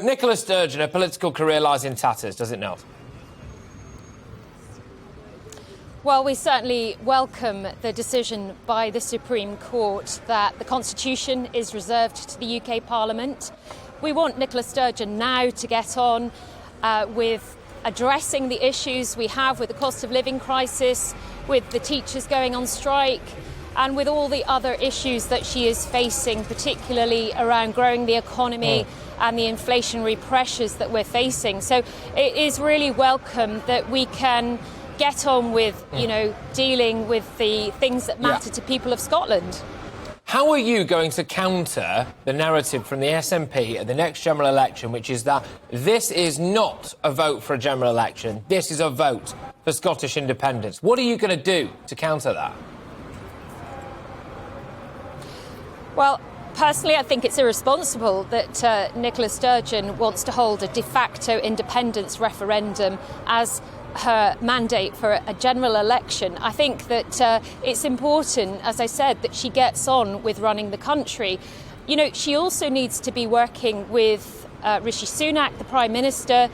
Nicola Sturgeon, her political career lies in tatters, does it not? Well, we certainly welcome the decision by the Supreme Court that the Constitution is reserved to the UK Parliament. We want Nicola Sturgeon now to get on with addressing the issues we have with the cost of living crisis, with the teachers going on strike, and with all the other issues that she is facing, particularly around growing the economy and the inflationary pressures that we're facing. So it is really welcome that we can get on with, dealing with the things that matter to people of Scotland. How are you going to counter the narrative from the SNP at the next general election, which is that this is not a vote for a general election, this is a vote for Scottish independence? What are you going to do to counter that? Well, personally, I think it's irresponsible that Nicola Sturgeon wants to hold a de facto independence referendum as her mandate for a general election. I think that it's important, as I said, that she gets on with running the country. She also needs to be working with Rishi Sunak, the Prime Minister.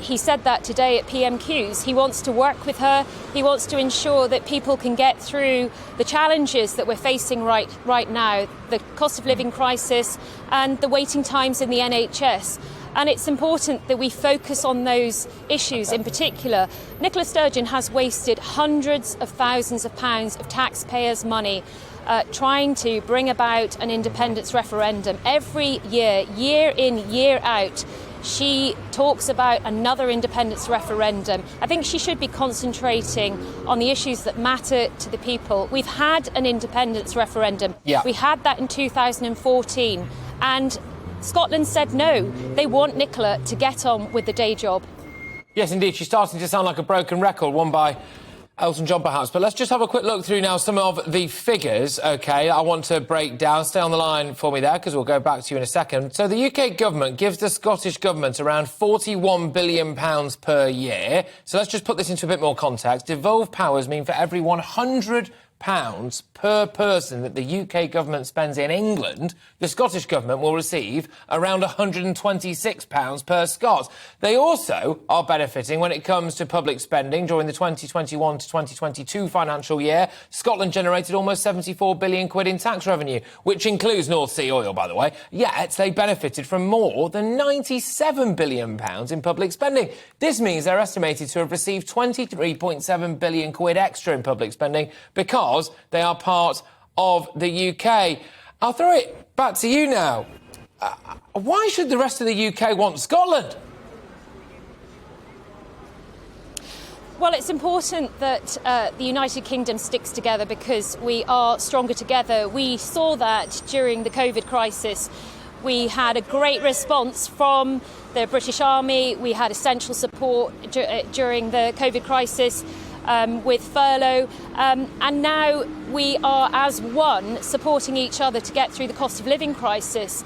He said that today at PMQs. He wants to work with her. He wants to ensure that people can get through the challenges that we're facing right now, the cost of living crisis and the waiting times in the NHS. And it's important that we focus on those issues in particular. Nicola Sturgeon has wasted hundreds of thousands of pounds of taxpayers' money trying to bring about an independence referendum. Every year, year in, year out, she talks about another independence referendum. I think she should be concentrating on the issues that matter to the people. We've had an independence referendum. Yeah. We had that in 2014. And Scotland said no. They want Nicola to get on with the day job. Yes, indeed. She's starting to sound like a broken record, won by Elton John, perhaps. But let's just have a quick look through now some of the figures, OK, I want to break down. Stay on the line for me there, because we'll go back to you in a second. So the UK government gives the Scottish government around £41 billion per year. So let's just put this into a bit more context. Devolved powers mean for every £100 per person that the UK government spends in England, the Scottish government will receive around £126 per Scot. They also are benefiting when it comes to public spending. During the 2021 to 2022 financial year, Scotland generated almost 74 billion quid in tax revenue, which includes North Sea oil, by the way. Yet they benefited from more than £97 billion in public spending. This means they're estimated to have received 23.7 billion quid extra in public spending because they are part of the UK. I'll throw it back to you now. Why should the rest of the UK want Scotland? Well, it's important that the United Kingdom sticks together because we are stronger together. We saw that during the COVID crisis. We had a great response from the British Army. We had essential support during the COVID crisis. With furlough, and now we are as one supporting each other to get through the cost of living crisis.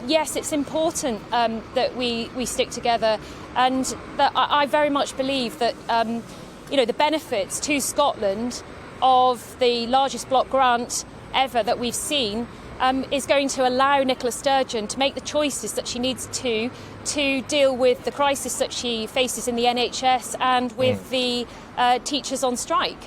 Yes, it's important that we stick together, and that I very much believe that the benefits to Scotland of the largest block grant ever that we've seen is going to allow Nicola Sturgeon to make the choices that she needs to deal with the crisis that she faces in the NHS and with the teachers on strike.